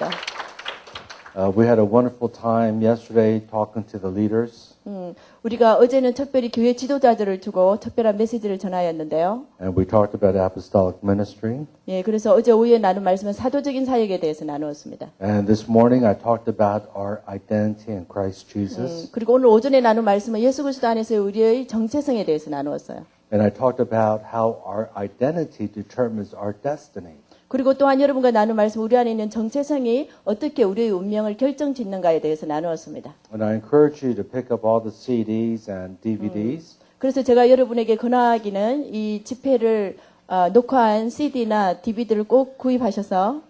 있습니다. We had a wonderful time yesterday talking to the leaders. 우리가 어제는 특별히 교회 지도자들을 두고 특별한 메시지를 전하였는데요. And we talked about apostolic ministry. 예, 그래서 어제 오후에 나눈 말씀은 사도적인 사역에 대해서 나누었습니다. And this morning I talked about our identity in Christ Jesus. 그리고 오늘 오전에 나눈 말씀은 예수 그리스도 안에서의 우리의 정체성에 대해서 나누었어요. And I talked about how our identity determines our destiny. 그리고 또한 여러분과 나눈 말씀 우리 안에 있는 정체성이 어떻게 우리의 운명을 결정짓는가에 대해서 나누었습니다. And I encourage you to pick up all the CDs and DVDs. 그래서 제가 여러분에게 권하기는 이 집회를 녹화한 CD나 DVD를 꼭 구입하셔서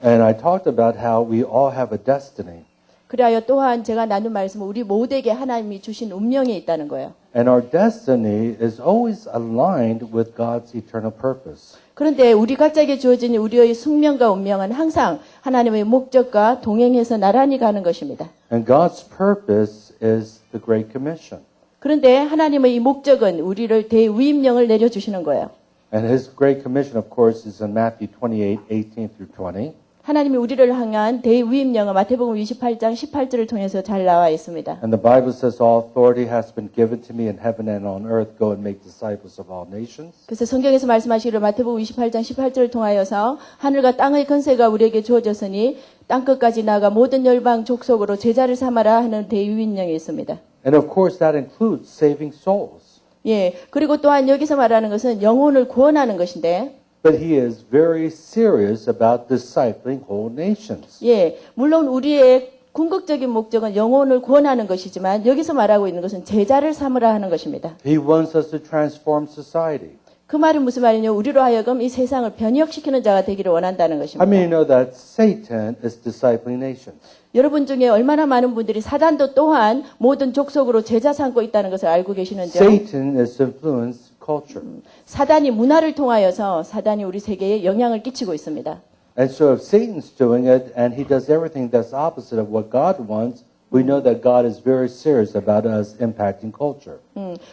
And I talked about how we all have a destiny. 그리하여 또한 제가 나눈 말씀은 우리 모두에게 하나님이 주신 운명이 있다는 거예요. And our destiny is always aligned with God's eternal purpose. 그런데 우리 각자에게 주어진 우리의 숙명과 운명은 항상 하나님의 목적과 동행해서 나란히 가는 것입니다. And God's purpose is the Great Commission. 그런데 하나님의 이 목적은 우리를 대위임령을 내려주시는 거예요. And His Great Commission, of course, is in Matthew 28:18 through 20. 하나님이 우리를 향한 대위임령은 마태복음 28장 18절을 통해서 잘 나와 있습니다. And the Bible says, all authority has been given to me in heaven and on earth. Go and make disciples of all nations. 그래서 성경에서 말씀하시기를 마태복음 28장 18절을 통하여서 하늘과 땅의 권세가 우리에게 주어졌으니 땅끝까지 나아가 모든 열방 족속으로 제자를 삼아라 하는 대위임령이 있습니다. And of course, that includes saving souls. 예, 그리고 또한 여기서 말하는 것은 영혼을 구원하는 것인데 But He is very serious about discipling whole nations. 예, 물론 우리의 궁극적인 목적은 영혼을 구원하는 것이지만 여기서 말하고 있는 것은 제자를 삼으라 하는 것입니다. He wants us to transform society. 그 말은 무슨 말이냐? 우리로 하여금 이 세상을 변혁시키는 자가 되기를 원한다는 것입니다. How many know that Satan is discipling nations? 여러분 중에 얼마나 많은 분들이 사단도 또한 모든 족속으로 제자 삼고 있다는 것을 알고 계시는지요? Satan is influenced culture. 사단이 문화를 통하여서 사단이 우리 세계에 영향을 끼치고 있습니다. And so if Satan's doing it and he does everything that's opposite of what God wants, we know that God is very serious about us impacting culture.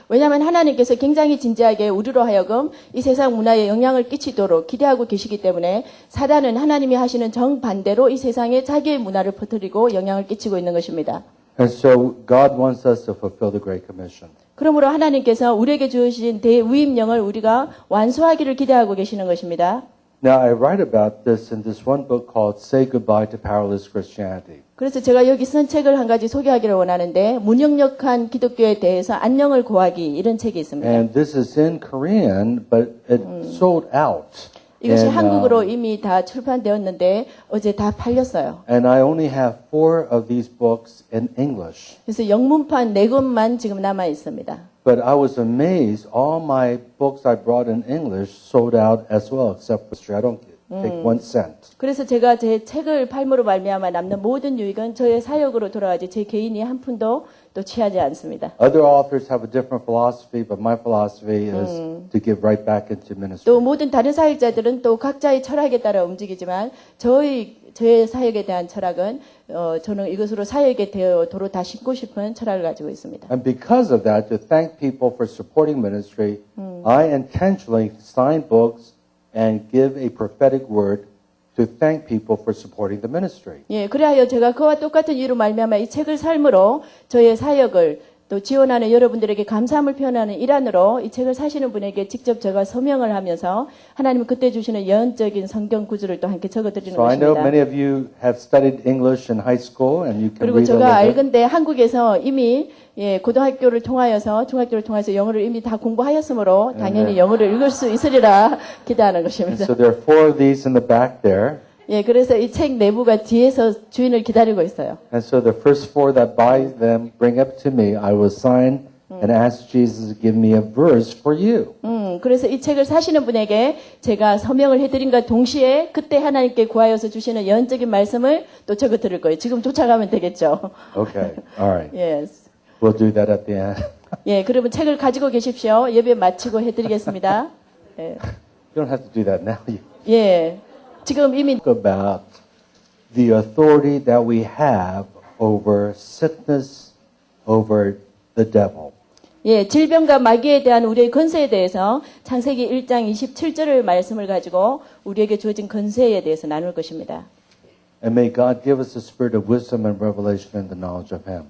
왜냐하면 하나님께서 굉장히 진지하게 우리로 하여금 이 세상 문화에 영향을 끼치도록 기대하고 계시기 때문에 사단은 하나님이 하시는 정반대로 이 세상에 자기의 문화를 퍼뜨리고 영향을 끼치고 있는 것입니다. And so God wants us to fulfill the Great Commission. 그러므로 하나님께서 우리에게 주신 대위임령을 우리가 완수하기를 기대하고 계시는 것입니다. Now I write about this in this one book called Say Goodbye to Powerless Christianity. 그래서 제가 여기 쓴 책을 한 가지 소개하기를 원하는데 무능력한 기독교에 대해서 안녕을 고하기 이런 책이 있습니다. And this is in Korean, but it sold out. 이것이 한국어로 이미 다 출판되었는데 어제 다 팔렸어요. And I only have 4 of these books in English. 그래서 영문판 4권만 지금 남아 있습니다. But I was amazed. All my books I brought in English sold out as well, except for I don't take 1 cent. 그래서 제가 제 책을 팔므로 말미암아 남는 모든 유익은 저의 사역으로 돌아가지 제 개인이 한 푼도 또 취하지 않습니다. Other authors have a different philosophy, but my philosophy is to give right back into ministry. 또 모든 다른 사역자들은 또 각자의 철학에 따라 움직이지만 저의 사역에 대한 철학은 저는 이것으로 사역에 도로 다 심고 싶은 철학을 가지고 있습니다. And because of that, to thank people for supporting ministry, I intentionally sign books and give a prophetic word to thank people for supporting the ministry. 예, 그래야 제가 그와 똑같은 이유로 말미암아 이 책을 삶으로 저의 사역을 또 지원하는 여러분들에게 감사함을 표현하는 일환으로 이 책을 사시는 분에게 직접 제가 서명을 하면서 하나님은 그때 주시는 예언적인 성경 구절을 또 함께 적어드리는 So I know 것입니다. many of you have studied English in high school and you can 그리고 read a 제가 little bit. 알건대 한국에서 이미 고등학교를 통하여서 중학교를 통해서 영어를 이미 다 공부하였으므로 당연히 영어를 읽을 수 있으리라 기대하는 And 것입니다. so there are 4 of these in the back there. 예, 그래서 이 책 내부가 뒤에서 주인을 기다리고 있어요. And so the first 4 that buy them bring up to me. I will sign and ask Jesus to give me a verse for you. 그래서 이 책을 사시는 분에게 제가 서명을 해드린과 동시에 그때 하나님께 구하여서 주시는 예언적인 말씀을 또 적어 드릴 거예요. 지금 쫓아가면 되겠죠. Okay. All right. Yes. We'll do that at the end. 예, 그러면 책을 가지고 계십시오. 예배 마치고 해드리겠습니다. 예. You don't have to do that now. You 예. 지금 이미 talk about the authority that we have over sickness, over the devil. 예, 질병과 마귀에 대한 우리의 권세에 대해서 창세기 1장 27절의 말씀을 가지고 우리에게 주어진 권세에 대해서 나눌 것입니다. And may God give us the spirit of wisdom and revelation and the knowledge of Him.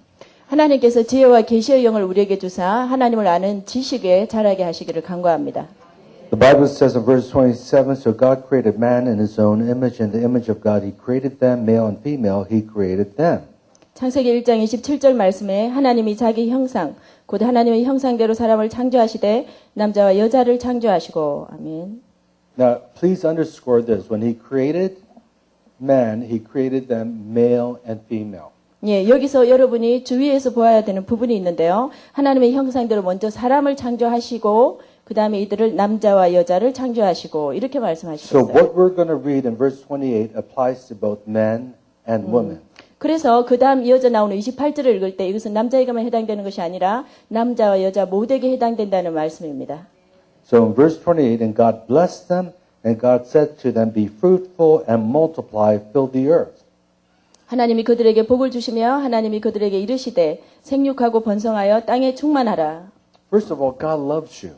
하나님께서 지혜와 계시의 영을 우리에게 주사 하나님을 아는 지식에 자라게 하시기를 간구합니다. The Bible says in verse 27, So God created man in His own image. In the image of God He created them, male and female He created them. 창세기 1장 27절 말씀에 하나님이 자기 형상, 곧 하나님의 형상대로 사람을 창조하시되 남자와 여자를 창조하시고. 아멘. Now, please underscore this. When He created man, He created them male and female. 예, 여기서 여러분이 주의해서 보아야 되는 부분이 있는데요. 하나님의 형상대로 먼저 사람을 창조하시고 그 다음에 이들을 남자와 여자를 창조하시고 이렇게 So 말씀하셨어요. what we're going to read in verse 28 applies to both men and women. 그래서 그 다음 이어져 나오는 28절을 읽을 때 이것은 남자에게만 해당되는 것이 아니라 남자와 여자 모두에게 해당된다는 말씀입니다. So in verse 28, And God blessed them, and God said to them, Be fruitful and multiply, fill the earth. 하나님이 그들에게 복을 주시며 하나님이 그들에게 이르시되 생육하고 번성하여 땅에 충만하라. First of all, God loves you,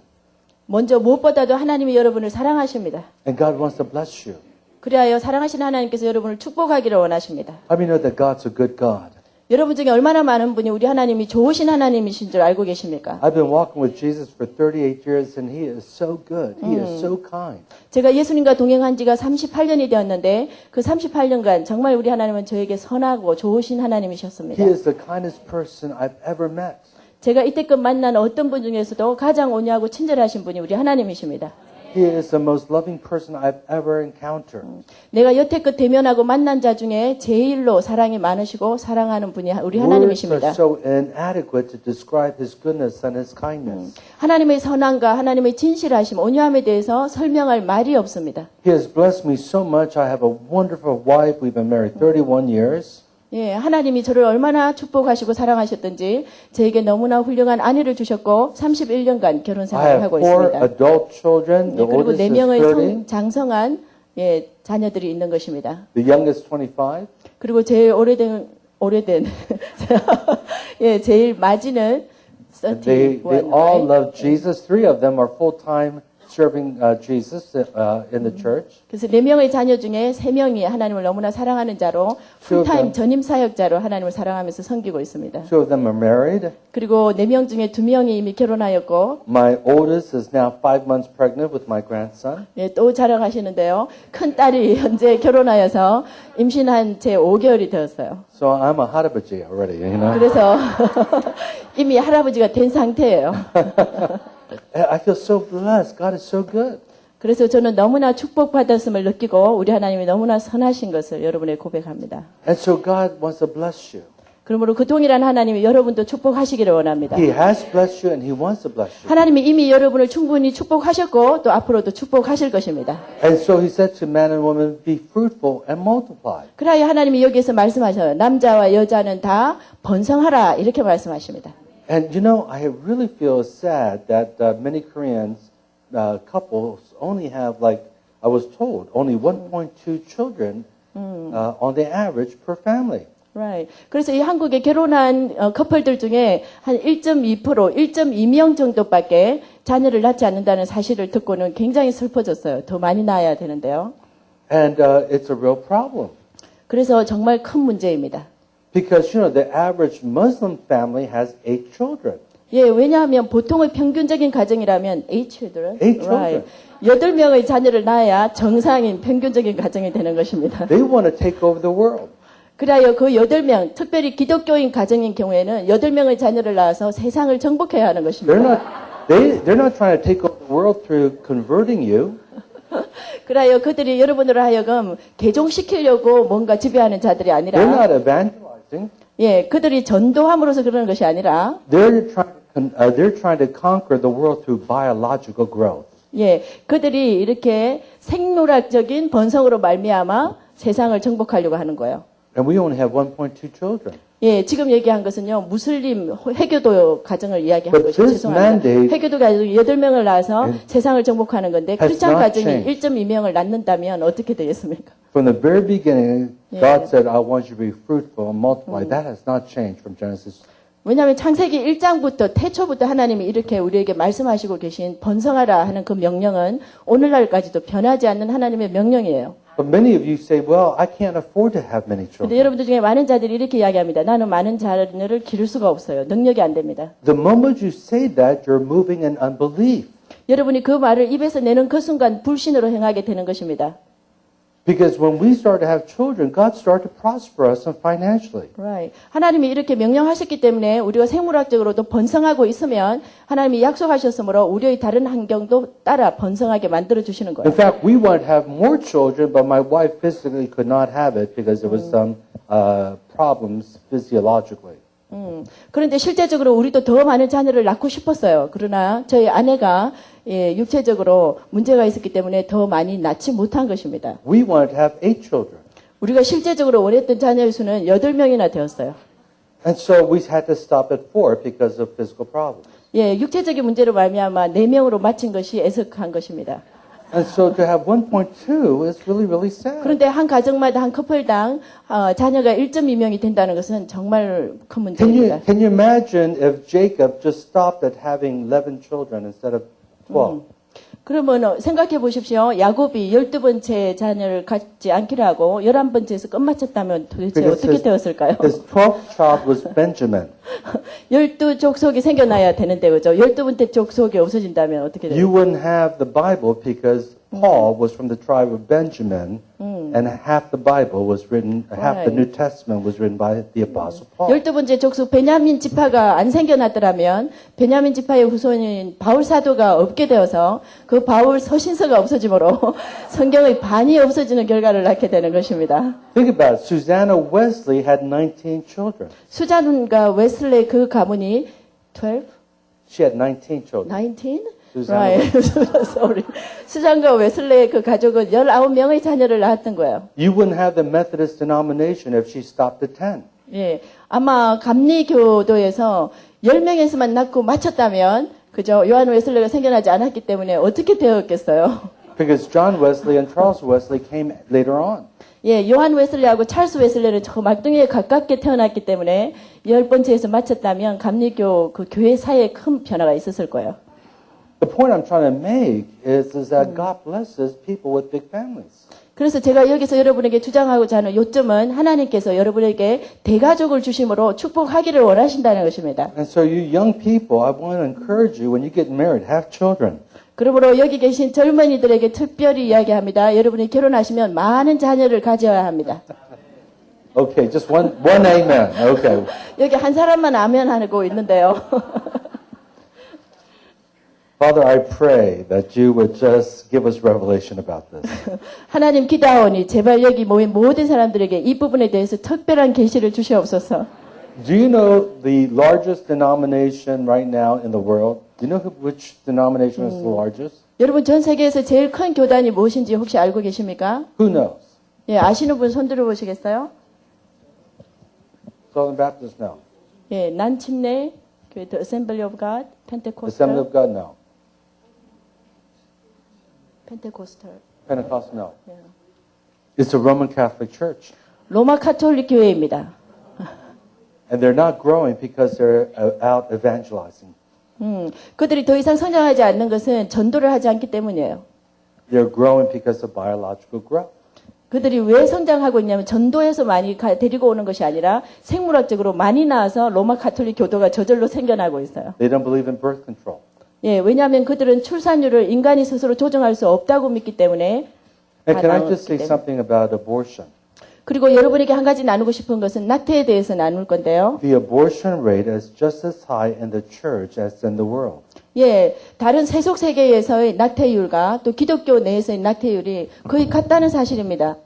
먼저 무엇보다도 하나님이 여러분을 사랑하십니다. and God wants to bless you. 그리하여 사랑하시는 하나님께서 여러분을 축복하기를 원하십니다. How many know that God's a good God? 여러분 중에 얼마나 많은 분이 우리 하나님이 좋으신 하나님이신 줄 알고 계십니까? I've been walking with Jesus for 38 years, and He is so good. He is so kind. 제가 예수님과 동행한 지가 38년이 되었는데 그 38년간 정말 우리 하나님은 저에게 선하고 좋으신 하나님이셨습니다. He is the kindest person I've ever met. 제가 이때껏 만난 어떤 분 중에서도 가장 온유하고 친절하신 분이 우리 하나님이십니다. He is the most loving person I've ever encountered. 내가 여태껏 대면하고 만난 자 중에 제일로 사랑이 많으시고 사랑하는 분이 우리 Words are 하나님이십니다. so inadequate to describe His goodness and His kindness. 하나님의 선함과 하나님의 진실하심, 온유함에 대해서 설명할 말이 없습니다. He has blessed me so much. I have a wonderful wife. We've been married 31 years. 예, 하나님이 저를 얼마나 축복하시고 사랑하셨던지 저에게 너무나 훌륭한 아내를 주셨고 31년간 결혼 I 생활을 have 하고 4 있습니다. adult children. 예, The 그리고 oldest is 4명의 30. 장성한 예, 자녀들이 있는 것입니다. The youngest 25. 그리고 제일 오래된 예, 제일 맞이는 And they 31. all love Jesus. 3 of them are full-time serving Jesus in the church. 그래서 4명의 자녀 중에 3명이 하나님을 너무나 사랑하는 자로 풀타임 전임 사역자로 하나님을 사랑하면서 섬기고 있습니다. 2 of them are married. 그리고 4명 중에 2명이 이미 결혼하였고 My oldest is now 5 months pregnant with my grandson. 예, 또 자랑하시는데요. 큰 딸이 현재 결혼하여서 임신한 지 5개월이 되었어요. So I'm a 할아버지 already, you know. 그래서 이미 할아버지가 된 상태예요. I feel so blessed. God is so good. 그래서 저는 너무나 축복받았음을 느끼고 우리 하나님이 너무나 선하신 것을 여러분에 고백합니다. And so God wants to bless you. 그러므로 그 동일한 하나님이 여러분도 축복하시기를 원합니다. He has blessed you and He wants to bless you. 하나님이 이미 여러분을 충분히 축복하셨고 또 앞으로도 축복하실 것입니다. And so He said to man and woman, be fruitful and multiply. 그래야 하나님이 여기에서 말씀하셔요. 남자와 여자는 다 번성하라 이렇게 말씀하십니다. And you know, I really feel sad that many Koreans couples only have, like I was told, only 1.2 children on the average per family. Right. 그래서 이 한국에 결혼한 커플들 중에 한 1.2%, 1.2명 정도밖에 자녀를 낳지 않는다는 사실을 듣고는 굉장히 슬퍼졌어요. 더 많이 낳아야 되는데요. And it's a real problem. 그래서 정말 큰 문제입니다. Because, you know, the average Muslim family has 8 children. 예, 왜냐하면 보통의 평균적인 가정이라면 8 children. 8 children. 8명의 자녀를 낳아야 정상인 평균적인 가정이 되는 것입니다. They want to take over the world. 그래야 그 8명, 특별히 기독교인 가정인 경우에는 8명의 자녀를 낳아서 세상을 정복해야 하는 것입니다. They're not trying to take over the world through converting you. 그래야 그들이 여러분으로 하여금 개종시키려고 뭔가 지배하는 자들이 They're 아니라 not evangelizing. 예, 그들이 전도함으로써 그러는 것이 아니라 They're trying to conquer the world through biological growth. 예, 그들이 이렇게 생물학적인 번성으로 말미암아 세상을 정복하려고 하는 거예요. And we only have 1.2 children. 예, 지금 얘기한 것은요, 무슬림 해교도 가정을 이야기한 But 것이죠. this 죄송합니다. mandate 해교도 가정 8명을 낳아서 세상을 정복하는 건데, has 크리스찬 not 가정이 changed. 1.2명을 낳는다면 어떻게 되겠습니까? From the very beginning, Yeah. God said, I want you to be fruitful and multiply. That has not changed from Genesis. 왜냐하면 창세기 1장부터 태초부터 하나님이 이렇게 우리에게 말씀하시고 계신 번성하라 하는 그 명령은 오늘날까지도 변하지 않는 하나님의 명령이에요. But many of you say, well, I can't afford to have many 근데 children. 여러분들 중에 많은 자들이 이렇게 이야기합니다. 나는 많은 자녀를 기를 수가 없어요. 능력이 안 됩니다. The moment you say that, you're moving in unbelief. 여러분이 그 말을 입에서 내는 그 순간 불신으로 행하게 되는 것입니다. Because when we start to have children, God started to prosper us financially. Right. 하나님이 이렇게 명령하셨기 때문에 우리가 생물학적으로도 번성하고 있으면 하나님이 약속하셨으므로 우리의 다른 환경도 따라 번성하게 만들어 주시는 In 거예요. fact, we wanted to have more children, but my wife physically could not have it because there was some problems physiologically. 그런데 실제적으로 우리도 더 많은 자녀를 낳고 싶었어요. 그러나 저희 아내가 육체적으로 문제가 있었기 때문에 더 많이 낳지 못한 것입니다. We wanted to have 8 children. 우리가 실제적으로 원했던 자녀의 수는 8명이나 되었어요. And so we had to stop at 4 because of physical problems. 예, 육체적인 문제로 말미암아 4명으로 마친 것이 애석한 것입니다. And so to have 1.2 is really, really sad. 그런데 한 가정마다 한 커플당 자녀가 1.2명이 된다는 것은 정말 큰 문제입니다. Can you imagine if Jacob just stopped at having 11 children instead of 12? 그러면 생각해 보십시오. 야곱이 12번째 자녀를 갖지 않기로 하고 11번째에서 끝마쳤다면 도대체 어떻게 되었을까요? His 12th child was Benjamin. 12족속이 생겨나야 되는데 그죠? 12번째 족속이 없어진다면 어떻게 돼요? You wouldn't have the Bible because Paul was from the tribe of Benjamin, and half the Bible was written, half the New Testament was written by the Apostle Paul. 12번째 족속 베냐민 지파가 안 생겨났더라면 베냐민 지파의 후손인 바울 사도가 없게 되어서 그 바울 서신서가 없어지므로 성경의 반이 없어지는 결과를 낳게 되는 것입니다. Think about it. Susanna Wesley had 19 children. 수잔과 웨슬레이 그 가문이 12? She had 19 children. 19? 수잔. Right. Sorry. 수잔과 웨슬레의 그 가족은 19명의 자녀를 낳았던 거예요. You wouldn't have the Methodist denomination if she stopped at 10. 예. 아마 감리교도에서 10명에서만 낳고 마쳤다면, 그죠? 요한 웨슬레가 생겨나지 않았기 때문에 어떻게 되었겠어요? Because John Wesley and Charles Wesley came later on. 예, 요한 웨슬레하고 찰스 웨슬레는 저 막둥이에 가깝게 태어났기 때문에 10번째에서 마쳤다면 감리교 그 교회 사이에 큰 변화가 있었을 거예요. The point I'm trying to make is that God blesses people with big families. 그래서 제가 여기서 여러분에게 주장하고자 하는 요점은 하나님께서 여러분에게 대가족을 주심으로 축복하기를 원하신다는 것입니다. And so you young people, I want to encourage you when you get married, have children. 그러므로 여기 계신 젊은이들에게 특별히 이야기합니다. 여러분이 결혼하시면 많은 자녀를 가져야 합니다. Okay, just one amen. Okay. 여기 한 사람만 아멘 하고 있는데요. Father, I pray that you would just give us revelation about this. 하나님 기도하오니 제발 여기 모인 모든 사람들에게 이 부분에 대해서 특별한 계시를 주시옵소서. Do you know the largest denomination right now in the world? Do you know which denomination is the largest? 여러분 전 세계에서 제일 큰 교단이 무엇인지 혹시 알고 계십니까? Who knows? 예, 아시는 분 손 들어보시겠어요? Southern Baptists? No. 예, 난침내 교회 The Assembly of God, Assembly of God? No. 펜테코스탈. Pentecost? No. It's the Roman Catholic Church. 로마 카톨릭 교회입니다. And they're not growing because they're out evangelizing. 그들이 더 이상 성장하지 않는 것은 전도를 하지 않기 때문이에요. They're growing because of biological growth. 그들이 왜 성장하고 있냐면 전도에서 많이 데리고 오는 것이 아니라 생물학적으로 많이 나와서 로마 카톨릭 교도가 저절로 생겨나고 있어요. They don't believe in birth control. 예, 왜냐하면 그들은 출산율을 인간이 스스로 조정할 수 없다고 믿기 때문에. And can I just say something about abortion? 그리고 여러분에게 한 가지 나누고 싶은 것은 낙태에 대해서 나눌 건데요. The abortion rate is just as high in the church as in the world. 예, 다른 세속 세계에서의 낙태율과 또 기독교 내에서의 낙태율이 거의 같다는 사실입니다.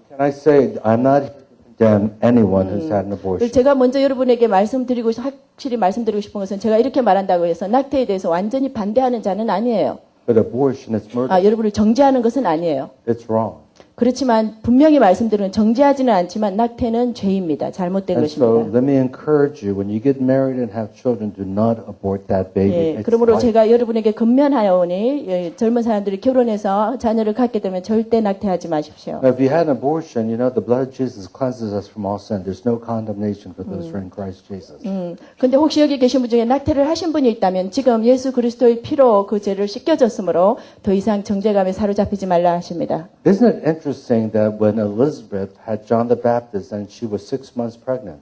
Can I say, I'm not here to condemn anyone who's had an abortion. 제가 먼저 여러분에게 확실히 말씀드리고 싶은 것은 제가 이렇게 말한다고 해서 낙태에 대해서 완전히 반대하는 자는 아니에요. But abortion is murder. 여러분을 정죄하는 것은 아니에요. It's wrong. 그렇지만 분명히 말씀드리는 정죄하지는 않지만 낙태는 죄입니다. 잘못된 And so 것입니다. let me encourage you, when you get married and have children, do not abort that baby. 예, It's 그러므로 life. 제가 여러분에게 건면하오니 예, 젊은 사람들이 결혼해서 자녀를 갖게 되면 절대 낙태하지 마십시오. Now, if you had an abortion, you know the blood of Jesus cleanses us from all sin. There's no condemnation for those who are in Christ Jesus. 근데 혹시 여기 계신 분 중에 낙태를 하신 분이 있다면 지금 예수 그리스도의 피로 그 죄를 씻겨졌으므로 더 이상 정죄감에 사로잡히지 말라 하십니다. Isn't it interesting interesting that when Elizabeth had John the Baptist and she was 6 months pregnant,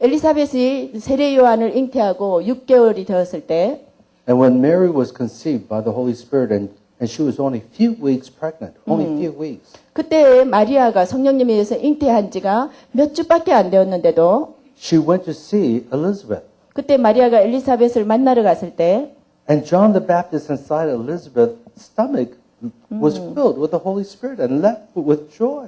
엘리사벳이 세례 요한을 잉태하고 6개월이 되었을 때 and when Mary was conceived by the Holy Spirit and she was only few weeks pregnant, only few weeks. 그때 마리아가 성령님에 의해서 잉태한 지가 몇 주밖에 안 되었는데도 She went to see Elizabeth. 그때 마리아가 엘리사벳을 만나러 갔을 때 And John the Baptist inside Elizabeth's stomach was filled with the Holy Spirit and leapt with joy.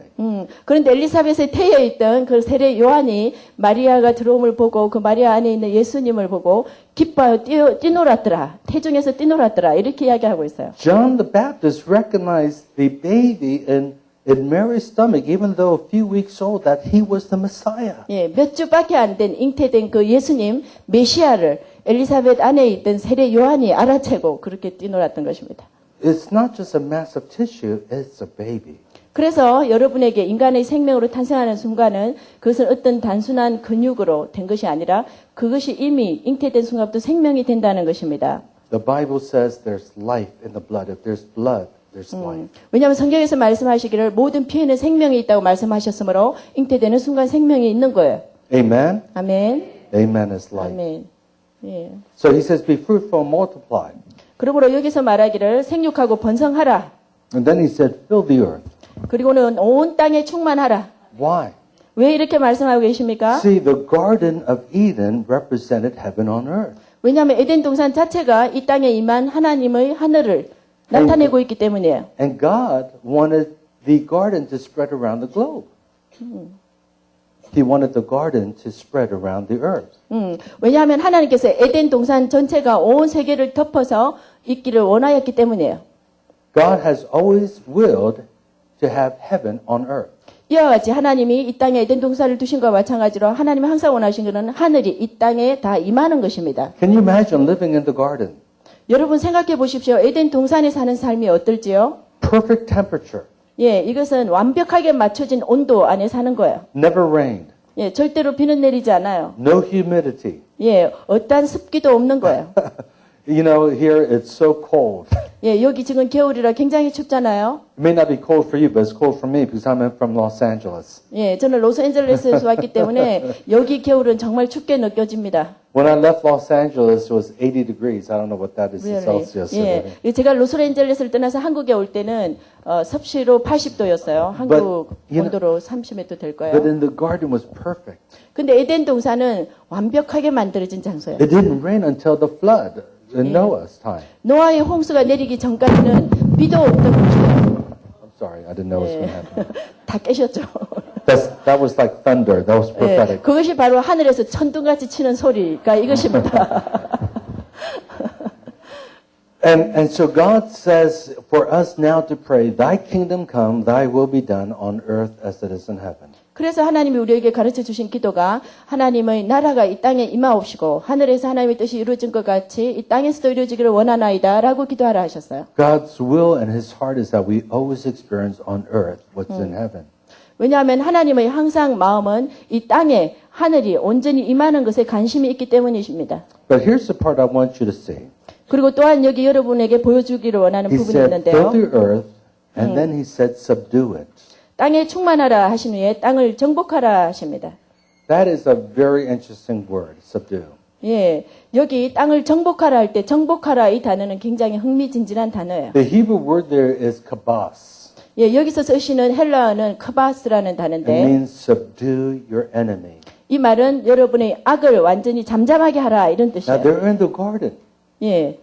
그런데 엘리사벳의 태에 있던 그 세례 요한이 마리아가 들어옴을 보고 그 마리아 안에 있는 예수님을 보고 기뻐하여 뛰놀았더라. 태중에서 뛰놀았더라. 이렇게 이야기하고 있어요. John the Baptist recognized the baby in Mary's stomach, even though a few weeks old, that he was the Messiah. 예, 몇 주밖에 안 된 잉태된 그 예수님 메시아를 엘리사벳 안에 있던 세례 요한이 알아채고 그렇게 뛰놀았던 것입니다. It's not just a mass of tissue, it's a baby. 그래서 여러분에게 인간의 생명으로 탄생하는 순간은 그것은 어떤 단순한 근육으로 된 것이 아니라 그것이 이미 잉태된 순간부터 생명이 된다는 것입니다. The Bible says there's life in the blood. If there's blood, there's life. 왜냐하면 성경에서 말씀하시기를 모든 피에는 생명이 있다고 말씀하셨으므로 잉태되는 순간 생명이 있는 거예요. Amen? 아멘. Amen is life. 아멘. 예. So he says, be fruitful and multiply. 그러므로 여기서 말하기를 생육하고 번성하라. And then he said, fill the earth. 그리고는 온 땅에 충만하라. Why? 왜 이렇게 말씀하고 계십니까? See, the Garden of Eden represented heaven on earth. 왜냐하면 에덴 동산 자체가 이 땅에 임한 하나님의 하늘을 나타내고 있기 때문이에요. And God wanted the garden to spread around the globe. He wanted the garden to spread around the earth. 왜냐하면 하나님께서 에덴 동산 전체가 온 세계를 덮어서 있기를 원하였기 때문이에요. God has always willed to have heaven on earth. 이와 같이 하나님이 이 땅에 에덴 동산을 두신 것과 마찬가지로 하나님이 항상 원하신 것은 하늘이 이 땅에 다 임하는 것입니다. Can you imagine living in the garden? 여러분 생각해 보십시오. 에덴 동산에 사는 삶이 어떨지요? Perfect temperature. 예, 이것은 완벽하게 맞춰진 온도 안에 사는 거예요. Never rained. 예, 절대로 비는 내리지 않아요. No humidity. 예, 어떠한 습기도 없는 거예요. You know, here it's so cold. 예, 여기 지금 겨울이라 굉장히 춥잖아요. It may not be cold for you, but it's cold for me because I'm from Los Angeles. 예, 저는 로스앤젤레스에서 왔기 때문에 여기 겨울은 정말 춥게 느껴집니다. When I left Los Angeles, it was 80 degrees. I don't know what that is in Celsius. 예, 제가 로스앤젤레스를 떠나서 한국에 올 때는 섭씨로 80도였어요. 한국 온도로 30몇 도 될 거예요. But in the garden was perfect. 근데 에덴 동산은 완벽하게 만들어진 장소예요. It didn't rain until the flood in Noah's time. 노아의 홍수가 내리기 전까지는 비도 없던 곳이에요. I'm sorry, I didn't know it was going to happen. 다 깨셨죠. That was like thunder. That was prophetic. 예, 그것이 바로 하늘에서 천둥같이 치는 소리가 이것입니다. And so God says for us now to pray, Thy kingdom come, Thy will be done on earth as it is in heaven. 그래서 하나님이 우리에게 가르쳐 주신 기도가 하나님의 나라가 이 땅에 임하옵시고 하늘에서 하나님의 뜻이 이루어진 것 같이 이 땅에서도 이루어지기를 원하나이다 라고 기도하라 하셨어요. God's will and His heart is that we always experience on earth what's in heaven. 왜냐하면 하나님의 항상 마음은 이 땅에 하늘이 온전히 임하는 것에 관심이 있기 때문이십니다. But here's the part I want you to see. 그리고 또한 여기 여러분에게 보여주기를 원하는 He 부분이 said, 있는데요. fill the earth, and then He said, subdue it. 땅에 충만하라 하신 후에 땅을 정복하라 하십니다. That is a very interesting word, subdue. 예, 여기 땅을 정복하라 할 때 정복하라 이 단어는 굉장히 흥미진진한 단어예요. The Hebrew word there is kabas. 예, 여기서 쓰시는 헬라어는 크바스라는 It 단어인데 means subdue your enemy. 이 말은 여러분의 악을 완전히 잠잠하게 하라 이런 Now 뜻이에요. they're in the garden. 예,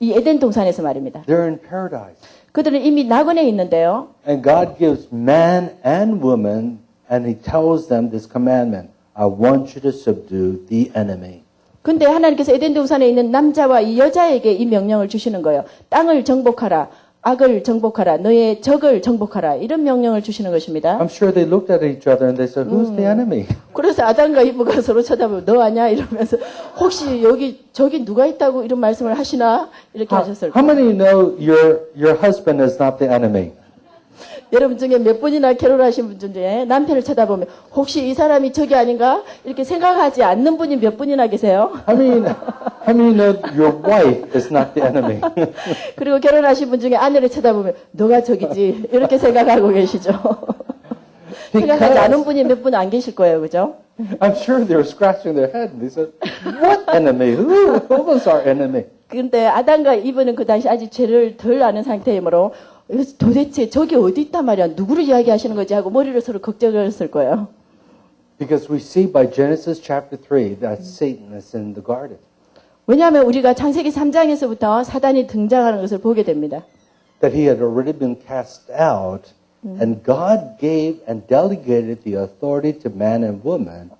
이 에덴 동산에서 말입니다. They're in paradise. 그들은 이미 낙원에 있는데요. And God gives man and woman, and He tells them this commandment. I want you to subdue the enemy. 근데 하나님께서 에덴 동산에 있는 남자와 이 여자에게 이 명령을 주시는 거예요. 땅을 정복하라. 악을 정복하라. 너의 적을 정복하라. 이런 명령을 주시는 것입니다. I'm sure they looked at each other and they said, who's the enemy? 그래서 아담과 이브가 서로 쳐다보고 너 아냐? 이러면서 혹시 여기 저기 누가 있다고 이런 말씀을 하시나? 이렇게 하셨을 How 거예요. many know your husband is not the enemy? 여러분 중에 몇 분이나 결혼하신 분 중에 남편을 쳐다보면 혹시 이 사람이 저기 아닌가? 이렇게 생각하지 않는 분이 몇 분이나 계세요? How many know your wife is not the enemy? 그리고 결혼하신 분 중에 아내를 쳐다보면 너가 저기지 이렇게 생각하고 계시죠? 생각하지 않은 분이 몇 분 안 계실 거예요. 그죠? I'm sure they were scratching their head and they said, what enemy? Who was our enemy? 근데 아담과 이브는 그 당시 아직 죄를 덜 아는 상태이므로 도대체 저기 어디 있단 말이야? 누구를 이야기하시는 거지? 하고 머리를 서로 걱정했을 거예요. Because we see by Genesis chapter 3 that Satan is in the garden. 왜냐하면 우리가 창세기 3장에서부터 사단이 등장하는 것을 보게 됩니다. That he had already been cast out and God gave and delegated the authority to man and woman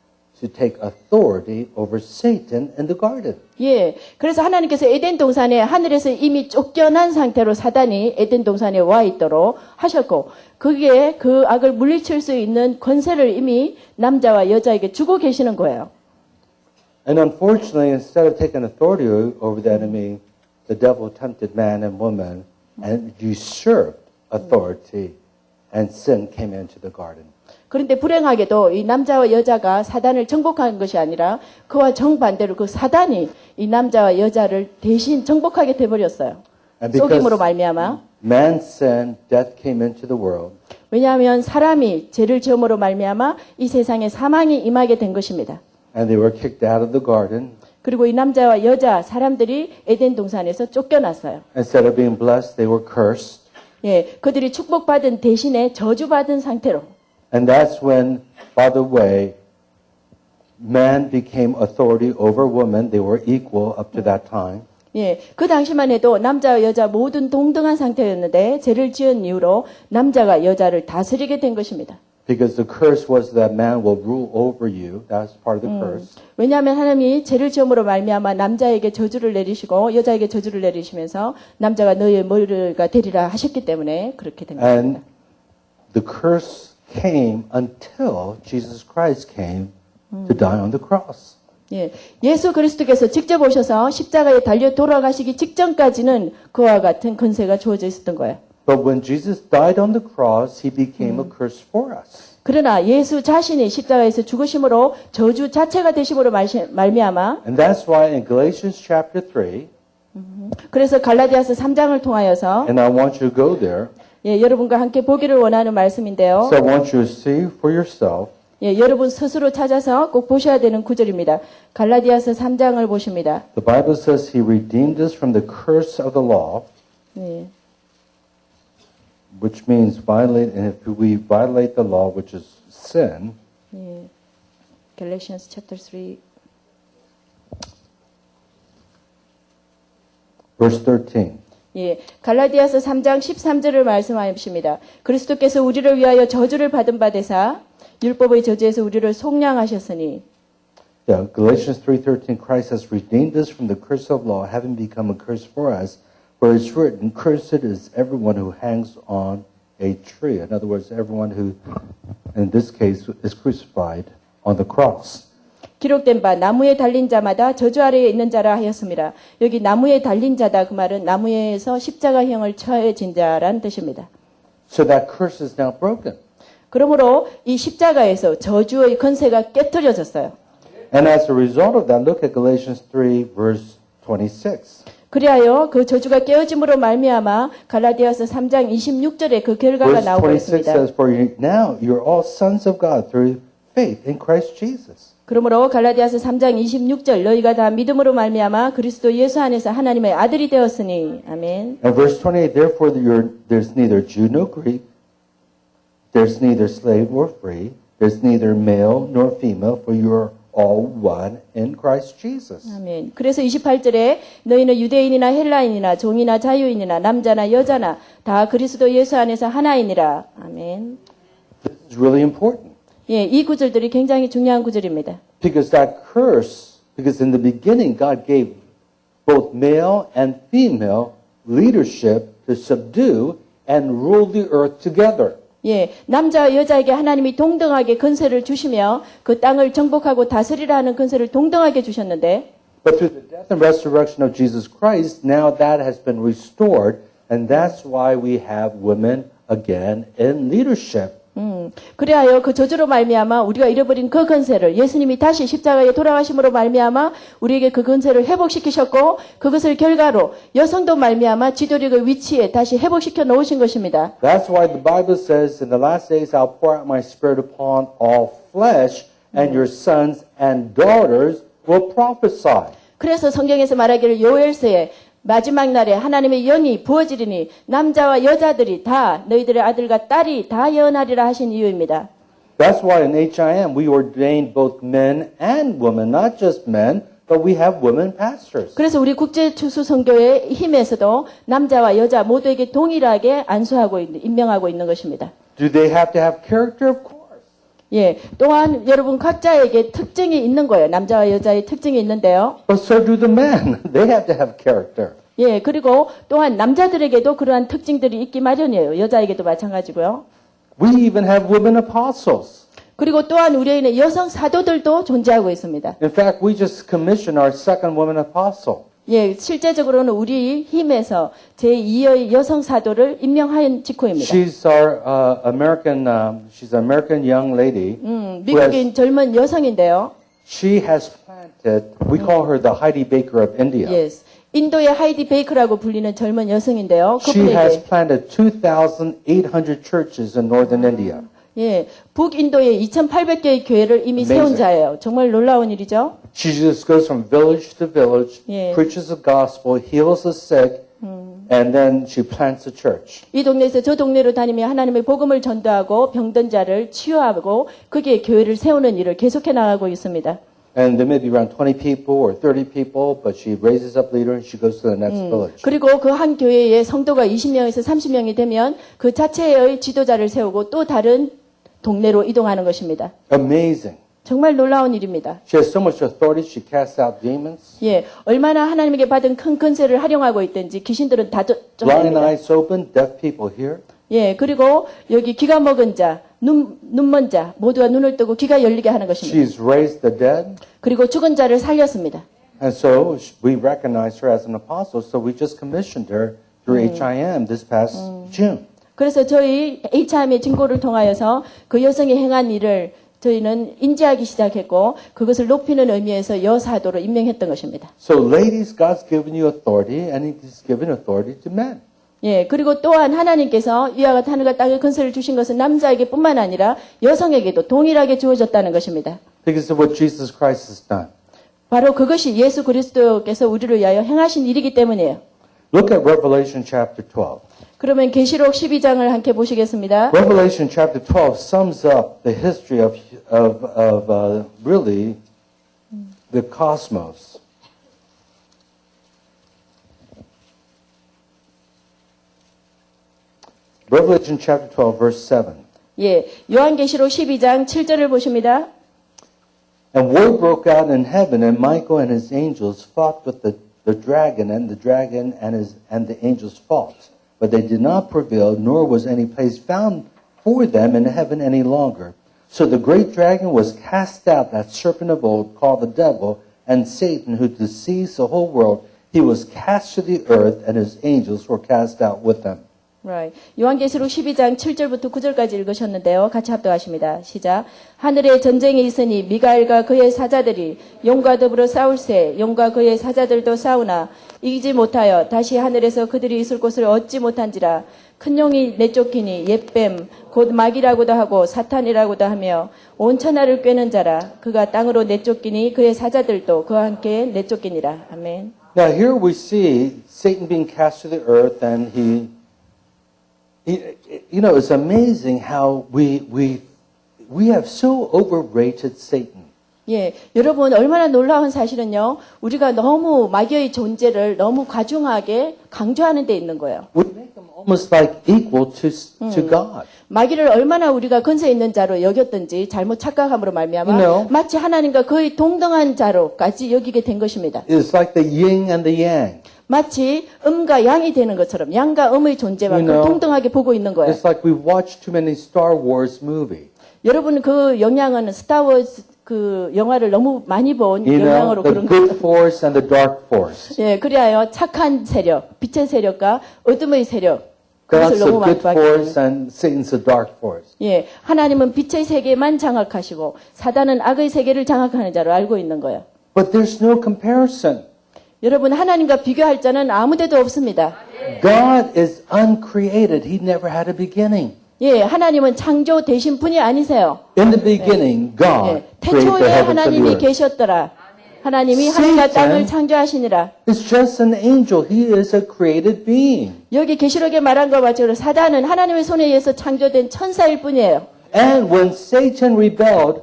to take authority over Satan in the garden. 예. 그래서 하나님께서 에덴 동산에 하늘에서 이미 쫓겨난 상태로 사단이 에덴 동산에 와 있도록 하셨고, 그게 그 악을 물리칠 수 있는 권세를 이미 남자와 여자에게 주고 계시는 거예요. And unfortunately, instead of taking authority over the enemy, the devil tempted man and woman and usurped authority, and sin came into the garden. 그런데 불행하게도 이 남자와 여자가 사단을 정복한 것이 아니라 그와 정반대로 그 사단이 이 남자와 여자를 대신 정복하게 돼버렸어요. And 속임으로 because 말미암아. man's sin, death came into the world. 왜냐하면 사람이 죄를 지음으로 말미암아 이 세상에 사망이 임하게 된 것입니다. And they were kicked out of the garden. 그리고 이 남자와 여자 사람들이 에덴 동산에서 쫓겨났어요. Instead of being blessed, they were cursed. 예, 그들이 축복받은 대신에 저주받은 상태로. And that's when, by the way, man became authority over woman. They were equal up to that time. 예, 그 당시만 해도 남자와 여자 모든 동등한 상태였는데 죄를 지은 이후로 남자가 여자를 다스리게 된 것입니다. Because the curse was that man will rule over you. That's part of the curse. 왜냐하면 하나님이 죄를 지음으로 말미암아 남자에게 저주를 내리시고 여자에게 저주를 내리시면서 남자가 너의 머리가 되리라 하셨기 때문에 그렇게 된 것입니다. And the curse came until Jesus Christ came to die on the cross. 예, 예수 그리스도께서 직접 오셔서 십자가에 달려 돌아가시기 직전까지는 그와 같은 권세가 주어져 있었던 거예요. But when Jesus died on the cross, he became a curse for us. 그러나 예수 자신이 십자가에서 죽으심으로 저주 자체가 되심으로 말미암아 And that's why in Galatians chapter 3, 그래서 갈라디아서 3장을 통하여서 and I want you to go there, 예, 여러분과 함께 보기를 원하는 말씀인데요. so I want you to see for yourself. 예, 여러분 스스로 찾아서 꼭 보셔야 되는 구절입니다. 갈라디아서 3장을 보십니다. The Bible says he redeemed us from the curse of the law, 예, which means violate, and if we violate the law, which is sin, 예. Galatians chapter 3 verse 13. 예, 갈라디아서 3장 13절을 말씀하십니다. 그리스도께서 우리를 위하여 저주를 받은 바 되사 율법의 저주에서 우리를 속량하셨으니. Yeah, Galatians 3:13, Christ has redeemed us from the curse of law, having become a curse for us, for it's written, cursed is everyone who hangs on a tree. In other words, everyone who, in this case, is crucified on the cross. 기록된 바 나무에 달린 자마다 저주 아래에 있는 자라 하였습니다. 여기 나무에 달린 자다 그 말은 나무에서 십자가형을 처해진 자라는 뜻입니다. So that curse is now broken. 그러므로 이 십자가에서 저주의 권세가 깨트려졌어요. And as a result of that, look at Galatians 3, verse 26. 그리하여 그 저주가 깨어짐으로 말미암아 갈라디아서 3장 26절에 그 결과가 Verse 나오고 26 있습니다. says, For now you're all sons of God through faith in Christ Jesus. 그러므로 갈라디아서 3장 26절 너희가 다 믿음으로 말미암아 그리스도 예수 안에서 하나님의 아들이 되었으니 아멘. And verse 28, Therefore there's neither Jew nor Greek, there's neither slave nor free, there's neither male nor female, for you are all one in Christ Jesus. 아멘. 그래서 28절에 너희는 유대인이나 헬라인이나 종이나 자유인이나 남자나 여자나 다 그리스도 예수 안에서 하나이니라. 아멘. This is really important. 예, 이 구절들이 굉장히 중요한 구절입니다. Because that curse, because in the beginning God gave both male and female leadership to subdue and rule the earth together. 예, 남자와 여자에게 하나님이 동등하게 권세를 주시며 그 땅을 정복하고 다스리라 하는 권세를 동등하게 주셨는데 But through the death and resurrection of Jesus Christ, now that has been restored, and that's why we have women again in leadership. 그리하여 그 저주로 말미암아 우리가 잃어버린 그 건세를 예수님이 다시 십자가에 돌아가심으로 말미암아 우리에게 그 건세를 회복시키셨고 그것을 결과로 여성도 말미암아 지도력의 위치에 다시 회복시켜 놓으신 것입니다. That's why the Bible says, in the last days I'll pour out my spirit upon all flesh, and your sons and daughters will prophesy. 그래서 성경에서 말하기를 요엘서에 마지막 날에 하나님의 영이 부어지리니 남자와 여자들이 다 너희들의 아들과 딸이 다 예언하리라 하신 이유입니다. That's why in HIM we ordained both men and women, not just men, but we have women pastors. 그래서 우리 국제추수선교회 힘에서도 남자와 여자 모두에게 동일하게 안수하고 임명하고 있는 것입니다. Do they have to have character? Of course. 예, 또한 여러분 각자에게 특징이 있는 거예요. 남자와 여자의 특징이 있는데요. But so do the men. They have to have character. 예, 그리고 또한 남자들에게도 그러한 특징들이 있기 마련이에요. 여자에게도 마찬가지고요. We even have women apostles. 그리고 또한 우리에는 여성 사도들도 존재하고 있습니다. In fact, we just commissioned our second woman apostle. 예, 실제적으로는 우리 힘에서 제2의 여성 사도를 임명한 직후입니다. She's our she's an American young lady. 미국인 젊은 여성인데요. She has planted, we call her the Heidi Baker of India. Yes. 인도의 하이디 베이커라고 불리는 젊은 여성인데요. She has 그분에게 planted 2,800 churches in northern India. 예, 북인도에 2,800개의 교회를 이미 세운 Amazing. 자예요. 정말 놀라운 일이죠. She just goes from village to village, Yeah. preaches the gospel, heals the sick, and then she plants a church. 이 동네에서 저 동네로 다니며 하나님의 복음을 전도하고 병든 자를 치유하고 거기에 교회를 세우는 일을 계속해 나가고 있습니다. And there may be around 20 people or 30 people, but she raises up leaders and she goes to the next village. 그리고 그 한 교회에 성도가 20명에서 30명이 되면 그 자체의 지도자를 세우고 또 다른 동네로 이동하는 것입니다. Amazing. 정말 놀라운 일입니다. She has so much authority, she casts out demons. 예, 얼마나 하나님에게 받은 큰 권세를 활용하고 있든지 귀신들은 다 Blind 쫓아냅니다. eyes open, deaf people hear. 예, 그리고 여기 귀가 먹은 자, 눈먼 자 모두가 눈을 뜨고 귀가 열리게 하는 것입니다. She's raised the dead. 그리고 죽은 자를 살렸습니다. And so we recognize her as an apostle, so we just commissioned her through HIM this past June. 그래서 저희 HIM의 증거를 통하여서 그 여성이 행한 일을 저희는 인지하기 시작했고 그것을 높이는 의미에서 여사도로 임명했던 것입니다. So ladies, God's given you authority, and He's given authority to men. 예, 그리고 또한 하나님께서 이와 같은 하늘과 땅의 권세를 주신 것은 남자에게뿐만 아니라 여성에게도 동일하게 주어졌다는 것입니다. Because of what Jesus Christ has done. 바로 그것이 예수 그리스도께서 우리를 위하여 행하신 일이기 때문이에요. Look at Revelation chapter 12. 그러면 계시록 12장을 함께 보시겠습니다. Revelation chapter 12 sums up the history of really the cosmos. Revelation chapter 12 verse 7. 예, 요한계시록 12장 7절을 보십니다. And war broke out in heaven, and Michael and his angels fought with the dragon, and the dragon and the angels fought. But they did not prevail, nor was any place found for them in heaven any longer. So the great dragon was cast out, that serpent of old, called the devil and Satan, who deceives the whole world. He was cast to the earth, and his angels were cast out with him. Right. 요한계시록 12장 7절부터 9절까지 읽으셨는데요. 같이 합독하십니다. 시작. 하늘에 전쟁이 있으니 미가엘과 그의 사자들이 용과 더불어 싸울세 용과 그의 사자들도 싸우나 이기지 못하여 다시 하늘에서 그들이 있을 곳을 얻지 못한지라 큰 용이 내쫓기니 옛뱀 곧 마귀라고도 하고 사탄이라고도 하며 온 천하를 꿰는 자라 그가 땅으로 내쫓기니 그의 사자들도 그와 함께 내쫓기니라. 아멘. Now here we see Satan being cast to the earth, and he you know, it's amazing how we have so overrated Satan. 예, 여러분 얼마나 놀라운 사실은요. 우리가 너무 마귀의 존재를 너무 과중하게 강조하는 데 있는 거예요. We make him almost like equal to God. 마귀를 얼마나 우리가 근세 있는 자로 여겼든지 잘못 착각함으로 말미암아 You know. 마치 하나님과 거의 동등한 자로까지 여기게 된 것입니다. It's like the yin and the yang. 마치 음과 양이 되는 것처럼 양과 음의 존재만큼 You know. 동등하게 보고 있는 거예요. It's like we've watched too many Star Wars movies. 여러분 그 영향은 스타워즈 그 영화를 너무 많이 본 You know, 영향으로 the 그런 good 거예요. force and the dark force. 예, 그리하여 착한 세력, 빛의 세력과 어둠의 세력 God's 그것을 너무 a good 많이 봤기 때문에. force and Satan's a dark force. 예, 하나님은 빛의 세계만 장악하시고 사단은 악의 세계를 장악하는 자로 알고 있는 거예요. But there's no comparison. 여러분, 하나님과 비교할 자는 아무데도 없습니다. God is uncreated. He never had a beginning. 예, 하나님은 창조 되신 분이 아니세요. In the beginning, God 예, created the 태초에 heavens and the 하나님이 earth. 계셨더라. 하나님이 하늘과 Satan 땅을 창조하시니라. It's just an angel. He is a created being. 여기 계시록에 말한 것과 마찬가지로 사단은 하나님의 손에 의해서 창조된 천사일 뿐이에요. And when Satan rebelled,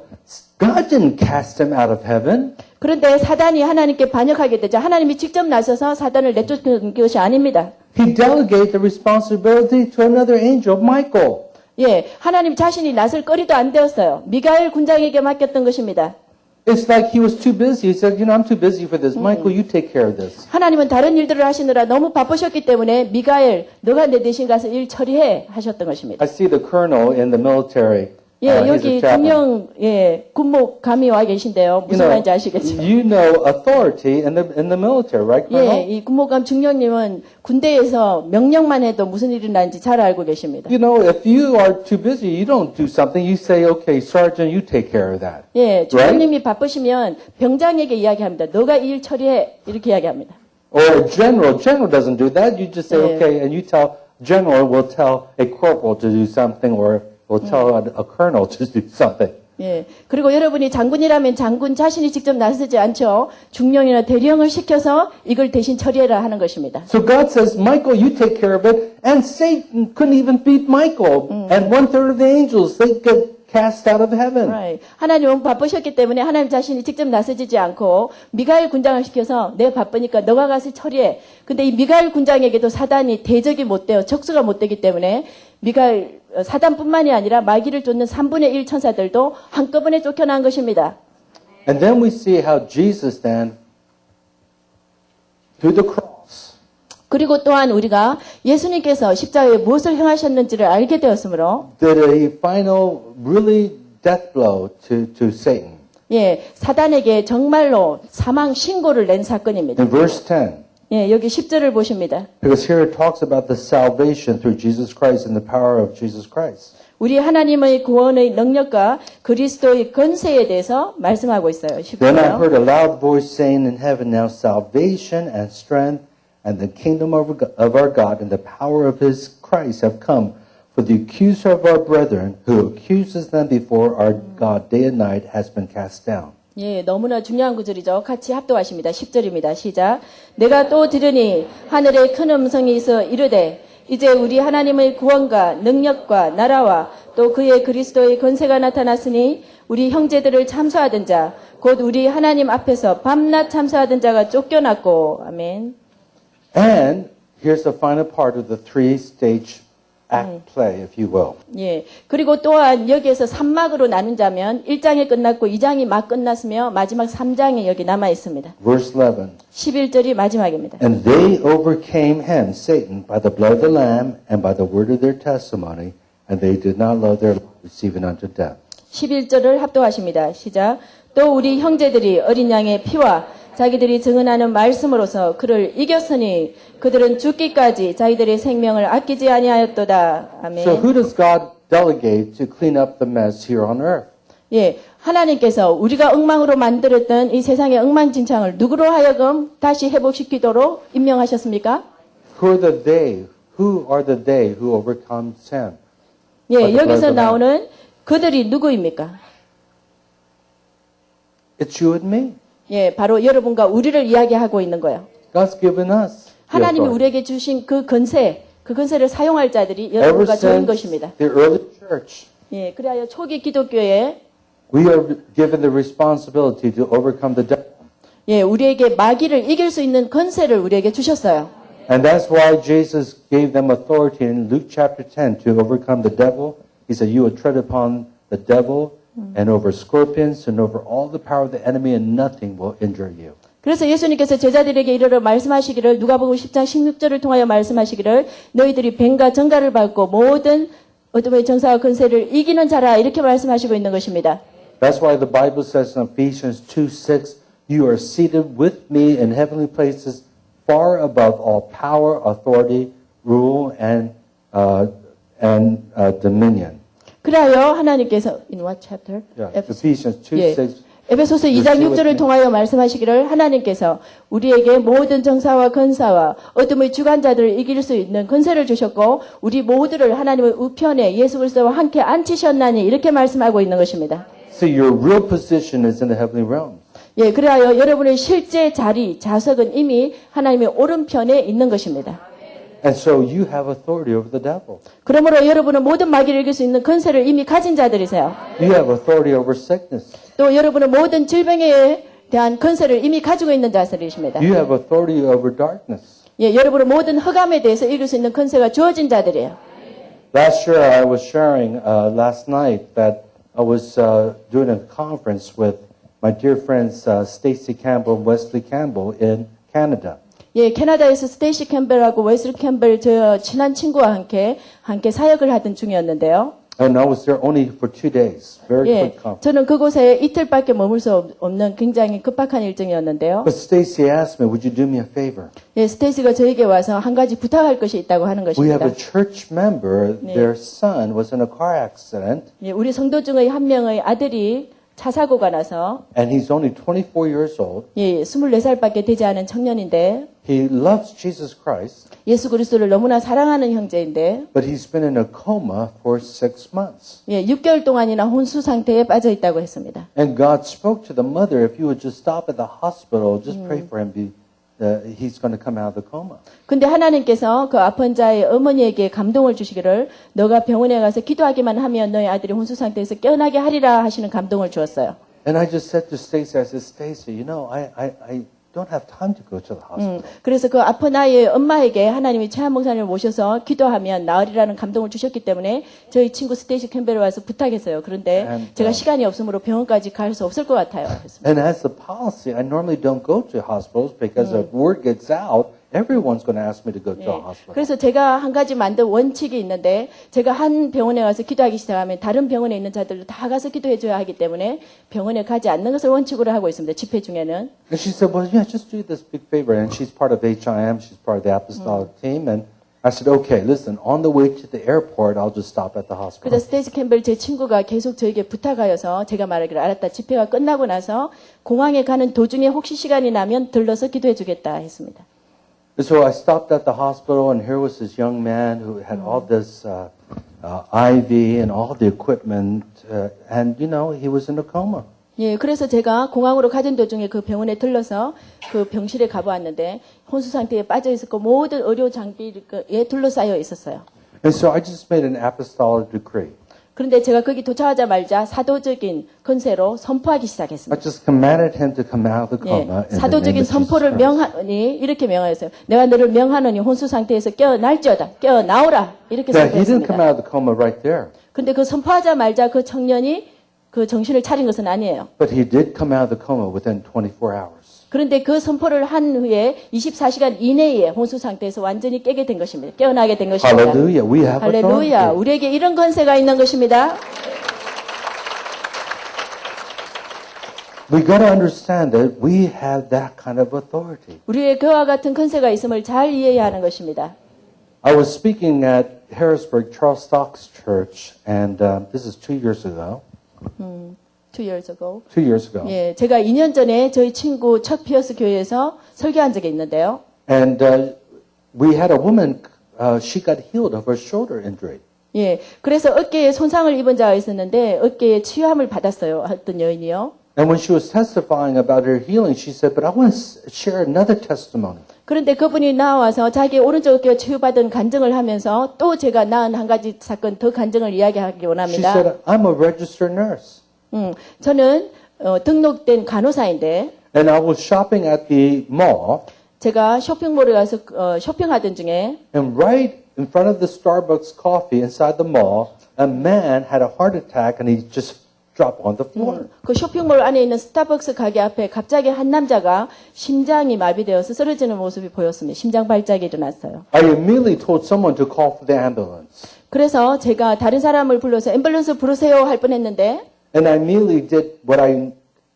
God didn't cast him out of heaven. 그런데 사단이 하나님께 반역하게 되자 하나님이 직접 나서서 사단을 내쫓는 것이 아닙니다. He delegated the responsibility to another angel, Michael. 예, 하나님 자신이 나설 거리도 안 되었어요. 미가엘 군장에게 맡겼던 것입니다. It's like he was too busy. He said, I'm too busy for this. Michael, you take care of this. 하나님은 다른 일들을 하시느라 너무 바쁘셨기 때문에 미가엘, 너가 내 대신 가서 일 처리해 하셨던 것입니다. I see the colonel in the military. 예, He's a 여기 chaplain. 군령, 예, 군목 감이 와 계신데요. 무슨 말인지 아시겠죠? you know authority in the military, right, 예, colonel? 이 군목감 중령님은 군대에서 명령만 해도 무슨 일이 나는지 잘 알고 계십니다. You know, if you are too busy, you don't do something. You say, okay, sergeant, you take care of that. 예, 중령님이 바쁘시면 병장에게 이야기합니다. 너가 이 일 처리해. 이렇게 이야기합니다. Or a general doesn't do that. You just say, Yeah. okay, and you tell, general will tell a corporal to do something or will tell a colonel to do something. 예. 그리고 여러분이 장군이라면 장군 자신이 직접 나서지 않죠. 중령이나 대령을 시켜서 이걸 대신 처리해라 하는 것입니다. So God says, Michael, you take care of it. And Satan couldn't even beat Michael. And 1/3 of the angels, they get cast out of heaven. Right. 하나님은 바쁘셨기 때문에 하나님 자신이 직접 나서지지 않고 미가엘 군장을 시켜서 내가 바쁘니까 너가 가서 처리해. 근데 이 미가엘 군장에게도 사단이 대적이 못 돼요. 적수가 못 되기 때문에 미가엘 사단뿐만이 아니라 마귀를 쫓는 3분의 1 천사들도 한꺼번에 쫓겨난 것입니다. And then we see how Jesus then, through the cross, 그리고 또한 우리가 예수님께서 십자가에 무엇을 행하셨는지를 알게 되었으므로 did a final, really death blow to Satan. 예, 사단에게 정말로 사망 신고를 낸 사건입니다. In verse 10, 예, 여기 10절을 보십니다. because here it talks about the salvation through Jesus Christ and the power of Jesus Christ. 우리 하나님의 구원의 능력과 그리스도의 권세에 대해서 말씀하고 있어요. Then I 10절요. heard a loud voice saying in heaven, now salvation and strength and the kingdom of our God and the power of his Christ have come. For the accuser of our brethren, who accuses them before our God day and night, has been cast down. 예, 너무나 중요한 구절이죠. 같이 합독하십니다. 10절입니다. 시작. 내가 또 들으니 하늘에 큰 음성이 있어 이르되 이제 우리 하나님의 구원과 능력과 나라와 또 그의 그리스도의 권세가 나타났으니 우리 형제들을 참소하던 자, 곧 우리 하나님 앞에서 밤낮 참소하던 자가 쫓겨났고, 아멘. And here's the final part of the three-stage act play, if you will. 예. 그리고 또한 여기에서 3막으로 나눈 자면 1장이 끝났고 2장이 막 끝났으며 마지막 3장이 여기 남아 있습니다. Verse 11. 11절이 마지막입니다. And they overcame him, Satan, by the blood of the Lamb and by the word of their testimony, and they did not love their lives even unto death. 11절을 합독하십니다. 시작. 또 우리 형제들이 어린 양의 피와 자기들이 증언하는 말씀으로서 그를 이겼으니 그들은 죽기까지 자기들의 생명을 아끼지 아니하였도다. 아멘. So who does God delegate to clean up the mess here on earth? 예, 하나님께서 우리가 엉망으로 만들었던 이 세상의 엉망진창을 누구로 하여금 다시 회복시키도록 임명하셨습니까? Who are the they? Who are the they who overcome sin? 예, 여기서 나오는 그들이 누구입니까? It's you and me. 예, 바로 여러분과 우리를 이야기하고 있는 거예요. God's given us. the 하나님이 authority. 우리에게 주신 그 권세를 사용할 자들이 Ever 여러분과 저인 since 것입니다. the early church, 예, 그래야 초기 기독교에 we are given the responsibility to overcome the devil. 예, 우리에게 마귀를 이길 수 있는 권세를 우리에게 주셨어요. And that's why Jesus gave them authority in Luke chapter 10 to overcome the devil. He said, you will tread upon the devil and over scorpions and over all the power of the enemy and nothing will injure you. 그래서 예수님께서 제자들에게 이르러 말씀하시기를 누가복음 10장 16절을 통하여 말씀하시기를 너희들이 뱀과 정갈을 밟고 모든 어둠의 정사와 권세를 이기는 자라 이렇게 말씀하시고 있는 것입니다. That's why the Bible says in Ephesians 2:6, you are seated with me in heavenly places far above all power, authority, rule, and and dominion. 그리하여 하나님께서 in what chapter? Yeah, Ephesians 2, 예. 6. 에베소서 2장 6절을 통하여 말씀하시기를 하나님께서 우리에게 모든 정사와 권사와 어둠의 주관자들을 이길 수 있는 권세를 주셨고 우리 모두를 하나님의 우편에 예수 그리스도와 함께 앉히셨나니 이렇게 말씀하고 있는 것입니다. So your real position is in the heavenly realm. 예, 그리하여 여러분의 실제 자리, 자석은 이미 하나님의 오른편에 있는 것입니다. And so you have authority over the devil. 그러므로 여러분은 모든 마귀를 이길 수 있는 권세를 이미 가진 자들이세요. You have authority over sickness. 또 여러분은 모든 질병에 대한 권세를 이미 가지고 있는 자들이십니다. You have authority over darkness. 예, 여러분은 모든 흑암에 대해서 이길 수 있는 권세가 주어진 자들이에요. Last year I was sharing last night that I was doing a conference with my dear friends Stacy Campbell and Wesley Campbell in Canada. 예, 캐나다에서 스테이시 캠벨하고 웨슬리 캠벨 저 친한 친구와 함께 사역을 하던 중이었는데요. And I was there only for 2 days. Very 예, quick conference. 저는 그곳에 이틀밖에 머물 수 없는 굉장히 급박한 일정이었는데요. But Stacy asked me, would you do me a favor? 예, 스테이시가 저에게 와서 한 가지 부탁할 것이 있다고 하는 We have 것입니다. a church member, their son was in a car accident, 예, 우리 성도 중의 한 명의 아들이 차 사고가 나서 and he's only 24 years old. 예, 24살밖에 되지 않은 청년인데 He loves Jesus Christ, 예수 그리스도를 너무나 사랑하는 형제인데 but he's been in a coma for 6 months. 예, 6개월 동안이나 혼수 상태에 빠져 있다고 했습니다. And God spoke to the mother, if you would just stop at the hospital, just pray for him, he's going to come out of the coma. 근데 하나님께서 그 아픈 자의 어머니에게 감동을 주시기를 너가 병원에 가서 기도하기만 하면 너의 아들이 혼수 상태에서 깨어나게 하리라 하시는 감동을 주었어요. And I just said to Stacy, I said, Stacy, you know, I don't have time to go to the hospital. 그래서 그 아픈 아이의 엄마에게 하나님이 최한 목사님을 모셔서 기도하면 나으리라는 감동을 주셨기 때문에 저희 친구 스테이시 캠벨에 와서 부탁했어요. 그런데 제가 시간이 없으므로 병원까지 갈 수 없을 것 같아요. 그랬습니다. And as a policy, I normally don't go to hospitals because if word gets out, everyone's going to ask me to go to a hospital. 그래서 제가 한 가지 만든 원칙이 있는데 제가 한 병원에 가서 기도하기 시작하면 다른 병원에 있는 자들도 다 가서 기도해 줘야 하기 때문에 병원에 가지 않는 것을 원칙으로 하고 있습니다. 집회 중에는. And she said, well, yeah, just do this big favor. And she's part of HIM. She's part of the apostolic team. And I said, okay, listen, on the way to the airport, I'll just stop at the hospital. 그래서 스테이시 캠벨 제 친구가 계속 저에게 부탁하여서 제가 말하기를 알았다. 집회가 끝나고 나서 공항에 가는 도중에 혹시 시간이 나면 들러서 기도해 주겠다 했습니다. And so I stopped at the hospital, and here was this young man who had all this IV and all the equipment, and you know, he was in a coma. 예, 그래서 제가 공항으로 가던 도중에 그 병원에 들러서 그 병실에 가보았는데 혼수 상태에 빠져 있었고 모든 의료 장비에 둘러싸여 있었어요. And so I just made an apostolic decree. 그런데 제가 거기 도착하자마자 사도적인 권세로 선포하기 I 시작했습니다. just commanded him to come out of the 예, coma. in the name 사도적인 of Jesus 선포를 Christ. 명하니 이렇게 명하였어요. 내가 너를 명하노니 혼수 상태에서 깨어날지어다. 깨어나오라. 이렇게 Yeah, he didn't come 선포했습니다. out of the coma right there, 근데 그 선포하자마자 그 청년이 그 정신을 차린 것은 아니에요. but he did come out of the coma within 24 hours. 그런데 그 선포를 한 후에 24시간 이내에 혼수 상태에서 완전히 깨게 된 것입니다. 깨어나게 된 것입니다. Hallelujah, we have 할렐루야. authority. 우리에게 이런 권세가 있는 것입니다. We got to understand that we have that kind of authority. 우리의 그와 같은 권세가 있음을 잘 이해해야 하는 것입니다. I was speaking at Harrisburg, Charles Stock's church, and this is 2 years ago. 2 years ago. 2 years ago. 예, 제가 2년 전에 저희 친구 첫 피어스 교회에서 설교한 적이 있는데요. And we had a woman, she got healed of her shoulder injury. 예, 그래서 어깨에 손상을 입은 자가 있었는데 어깨에 치유함을 받았어요. 어떤 여인이요. And when she was testifying about her healing, she said, but I want to share another testimony. 그런데 그분이 나와서 자기 오른쪽 어깨가 치유받은 간증을 하면서 또 제가 낳은 한 가지 사건 더 간증을 이야기하기 She 원합니다. said, I'm a registered nurse. 저는 등록된 간호사인데 And I was shopping at the mall, 제가 쇼핑몰에 가서 쇼핑하던 중에 and right in front of the Starbucks coffee inside the mall, a man had a heart attack and he just dropped on the floor. 그 쇼핑몰 안에 있는 스타벅스 가게 앞에 갑자기 한 남자가 심장이 마비되어서 쓰러지는 모습이 보였습니다. 심장 발작이 일어났어요. I immediately told someone to call for the ambulance. 그래서 제가 다른 사람을 불러서 앰뷸런스 부르세요 할 뻔했는데 And I immediately did what I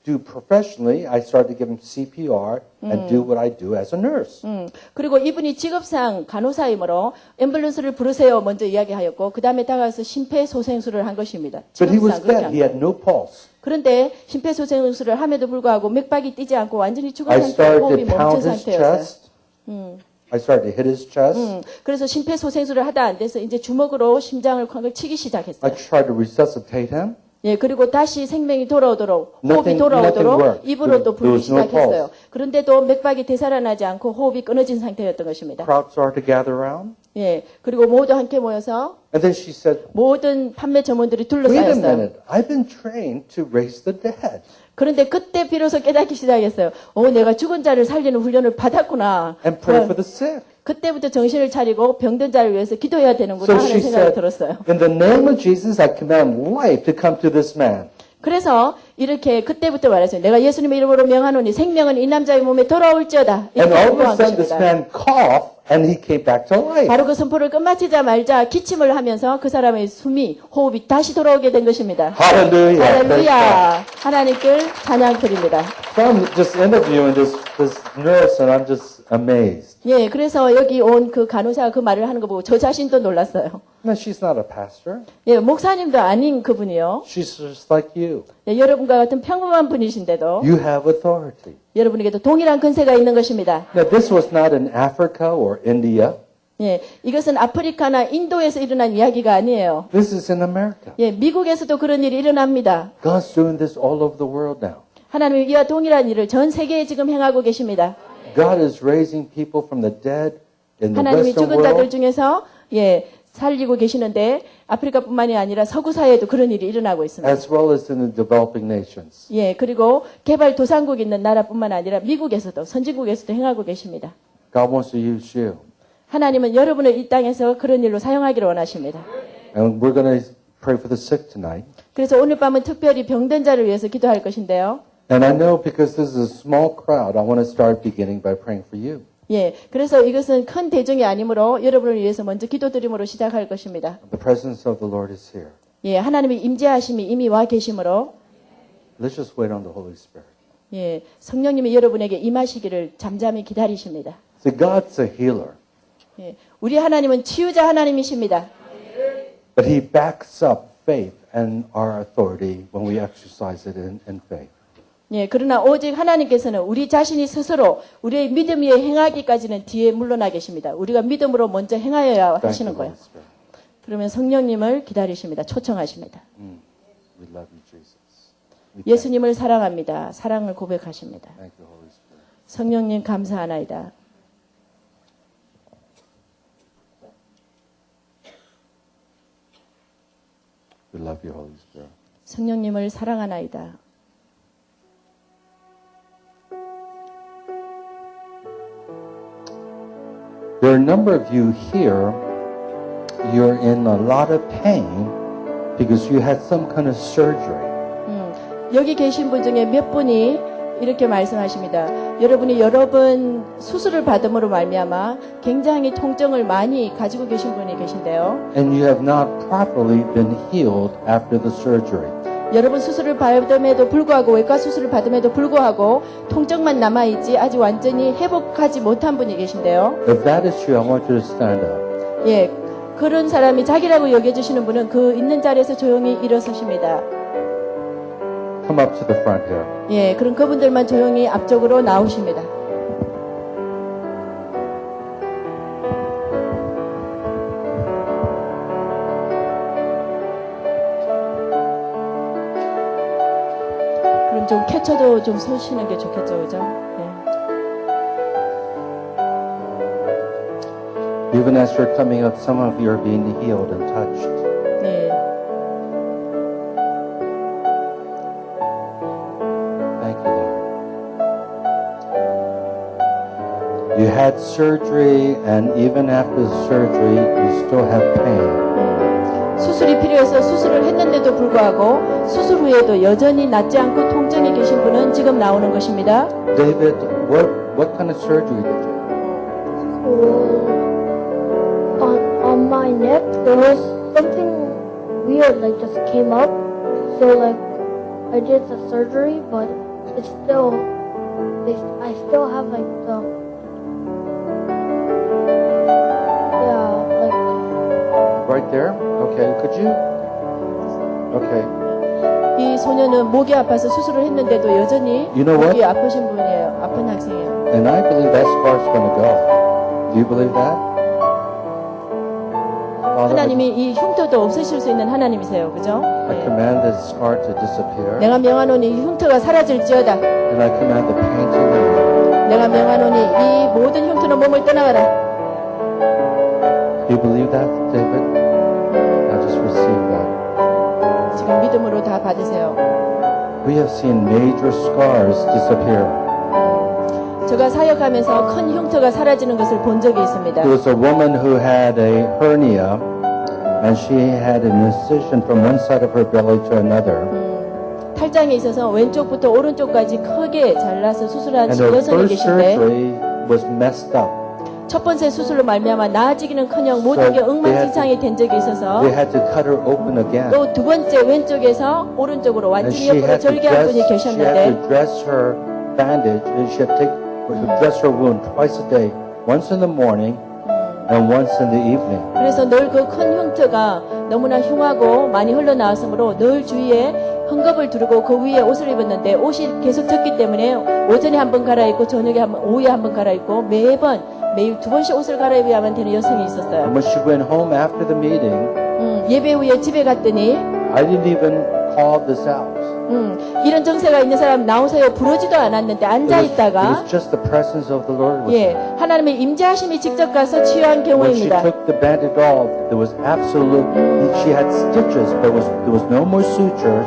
do professionally, I started to give him CPR and do what I do as a nurse. 그리고 이분이 직업상 간호사이므로 앰뷸런스를 부르세요 먼저 이야기하였고 그 다음에 다가가서 심폐소생술을 한 것입니다. But he was 직업상 그렇게 dead. 한 He 거예요. had no pulse. 그런데 심폐소생술을 함에도 불구하고 맥박이 뛰지 않고 완전히 죽은 I 상태로 started 호흡이 to 멈춘 pound his 상태였어요. chest. I started to hit his chest. 그래서 심폐소생술을 하다 안 돼서 이제 주먹으로 심장을 쾅 치기 I 시작했어요. tried to resuscitate him. 예, 그리고 다시 생명이 돌아오도록, 호흡이 Nothing 돌아오도록 worked. 입으로 또 There 불기 was no 시작했어요. 그런데도 맥박이 되살아나지 않고 호흡이 끊어진 상태였던 것입니다. Crowd started to gather around. 예, 그리고 모두 함께 모여서 And then she said, 모든 판매 전문들이 wait a 둘러싸였어요. minute. I've been trained to raise the dead. 그런데 그때 비로소 깨닫기 시작했어요. 내가 죽은 자를 살리는 훈련을 받았구나. And pray for the sick. 그때부터 정신을 차리고 병든 자를 위해서 기도해야 되는구나 So 하는 she 생각이 said, 들었어요. in the name of Jesus, I command life to come to this man. 그래서 이렇게 그때부터 말했어요. 내가 예수님의 이름으로 명하노니 생명은 이 남자의 몸에 돌아올지어다. And 이렇게 all of a 선포한 sudden, this 것입니다. man coughed and he came back to life. 바로 그 선포를 끝마치자마자 기침을 하면서 그 사람의 숨이 호흡이 다시 돌아오게 된 것입니다. Hallelujah. Praise God. 할렐루야. 하나님께 찬양 드립니다. So I'm just interviewing this nurse and I'm just amazed. 예, 그래서 여기 온 그 간호사가 그 말을 하는 거 보고 저 자신도 놀랐어요. No, she's not a pastor. 예, 목사님도 아닌 그분이요. She's just like you. 예, 여러분과 같은 평범한 분이신데도 You have authority. 여러분에게도 동일한 근세가 있는 것입니다. Now, this was not in Africa or India. 예, 이것은 아프리카나 인도에서 일어난 이야기가 아니에요. This is in America. 예, 미국에서도 그런 일이 일어납니다. God's doing this all over the world now. 하나님이 이와 동일한 일을 전 세계에 지금 행하고 계십니다. God is raising people from the dead in the 하나님이 Western 죽은 자들 world. 중에서 예, 살리고 계시는데 아프리카뿐만이 아니라 서구 사회에도 그런 일이 일어나고 있습니다. as well as in the developing nations. 예, 그리고 개발도상국에 있는 나라뿐만 아니라 미국에서도 선진국에서도 행하고 계십니다. God wants to use you. 하나님은 여러분을 이 땅에서 그런 일로 사용하기를 원하십니다. And we're going to pray for the sick tonight. 그래서 오늘 밤은 특별히 병든 자를 위해서 기도할 것인데요. And I know because this is a small crowd, I want to start beginning by praying for you. 예, 그래서 이것은 큰 대중이 아니므로 여러분을 위해서 먼저 기도드림으로 시작할 것입니다. The presence of the Lord is here. 예, 하나님의 임재하심이 이미 와 계시므로 Let's just wait on the Holy Spirit. 예, 성령님이 여러분에게 임하시기를 잠잠히 기다리십니다. See, God's a healer, 예, 우리 하나님은 치유자 하나님이십니다. but He backs up faith and our authority when we exercise it in faith. 예, 그러나 오직 하나님께서는 우리 자신이 스스로 우리의 믿음 위에 행하기까지는 뒤에 물러나 계십니다. 우리가 믿음으로 먼저 행하여야 Thank 하시는 you, 거예요. Holy Spirit. 그러면 성령님을 기다리십니다. 초청하십니다. We love you, Jesus. We 예수님을 사랑합니다. 사랑을 고백하십니다. thank you, Holy Spirit. 성령님 감사하나이다. We love you, Holy Spirit. 성령님을 사랑하나이다. There are a number of you here, you're in a lot of pain because you had some kind of surgery. 여기 계신 분 중에 몇 분이 이렇게 말씀하십니다. 여러분이 여러 번 수술을 받음으로 말미암아 굉장히 통증을 많이 가지고 계신 분이 계신데요. And you have not properly been healed after the surgery. 여러분 수술을 받음에도 불구하고 외과 수술을 받음에도 불구하고 통증만 남아있지 아직 완전히 회복하지 못한 분이 계신데요. If that is you, I want you to stand up. 예, 그런 사람이 자기라고 여겨주시는 분은 그 있는 자리에서 조용히 일어서십니다. Come up to the front here. 예, 그럼 그분들만 조용히 앞쪽으로 나오십니다. 그럼 좀 캐쳐도 좀 서시는 게 좋겠죠, 그죠? 예. Even as you're coming up, some of you are being healed and touched. 네. Thank you, Lord. You had surgery, and even after the surgery, you still have pain. 수술이 필요해서 수술을 했는데도 불구하고 수술 후에도 여전히 낫지 않고 통증이 계신 분은 지금 나오는 것입니다. David, what kind of surgery did you On my neck, there was something weird, like just came up. So like, I did the surgery, but it's still, I still have like the, yeah, like, Right there? Okay, could you? Okay. 이 소녀는 목이 아파서 수술을 했는데도 여전히 You know what? 목이 아프신 분이에요. 아픈 학생이에요. And I believe that scar's going to go. Do you believe that? Father, 하나님이 이 흉터도 없으실 수 있는 하나님이세요. 그죠? I 네. command this scar to disappear. 내가 명하노니 이 흉터가 사라질지어다. And I command the pain to leave. 내가 명하노니 이 모든 흉터는 몸을 떠나가라. Do you believe that, David? Now just receive that. 지금 믿음으로 다 받으세요. We have seen major scars disappear. 제가 사역하면서 큰 흉터가 사라지는 것을 본 적이 있습니다. There was a woman who had a hernia, and she had an incision from one side of her belly to another. 탈장이 있어서 왼쪽부터 오른쪽까지 크게 잘라서 수술한 And her 여성이 first 계신데 surgery was messed up. 첫 번째 수술로 말미암아 나아지기는커녕 모든 게 So 엉망진창이 된 적이 있어서 They had to cut her open again. 또 두 번째 왼쪽에서 오른쪽으로 And 완전히 she 옆으로 had to 절개한 분이 dress 계셨는데 her bandage, and she had to dress her wound twice a day, once in the morning and once in the evening. 그래서 늘 그 큰 흉터가 너무나 흉하고 많이 흘러나왔으므로 늘 주위에 헝겊을 두르고 그 위에 옷을 입었는데 옷이 계속 젖기 때문에 오전에 한 번 갈아입고 저녁에 한 번, 오후에 한 번 갈아입고 매일 두 번씩 옷을 갈아입어야만 되는 여성이 있었어요. And when she went home after the meeting, 예배 후에 집에 갔더니 I didn't even call this out. 이런 정세가 있는 사람 나오세요 부르지도 않았는데 앉아 It 있다가 was just the presence of the Lord with 예, her. 하나님의 임재하심이 직접 가서 치유한 When she 경우입니다. took the bandage off, there was she had stitches, but there was no more sutures.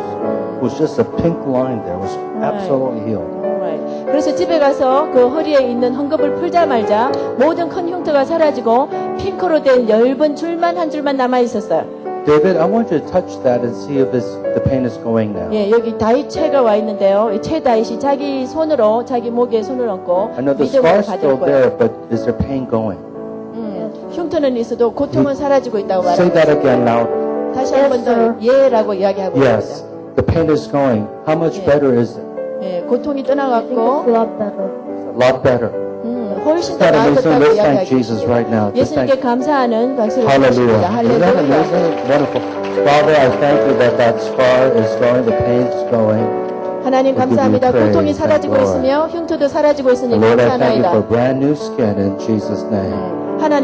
It was just a pink line there. It was absolutely healed. Alright. 그래서 집에 가서 그 허리에 있는 헝겊을 풀자마자 모든 큰 흉터가 사라지고 핑크로 된 엷은 줄만 한 줄만 남아 있었어요. David, I want you to touch that and see if the pain is going now. 예, 여기 다윗 채가 와 있는데요. 이 채 다윗이 자기 손으로 자기 목에 손을 얹고 I know the 믿음으로 scar's 받을 still 거예요. there, but is there pain going? 흉터는 있어도 고통은 사라지고 있다고 Say 말합니다. that again loud. 다시 한 번 더 예라고 이야기하고 Yes, 있습니다. the pain is going. How much Yeah. better is it? 예, 고통이 I think it's 떠나갔고 a lot better. A lot better. 훨씬 더 Isn't that amazing? 나아졌다고 Let's thank 이야기하고 Jesus right now. Just 예수님께 thank 감사하는 박수를 Hallelujah. 드립니다. Isn't that 할렐루야. amazing? Wonderful. Father, I thank you that that scar is going, the pain is going. 하나님 We give you 감사합니다. praise. 고통이 Thank 사라지고 you, Lord. 있으며 흉터도 사라지고 있으니 And Lord, I thank you 감사합니다. for brand new skin in Jesus' name.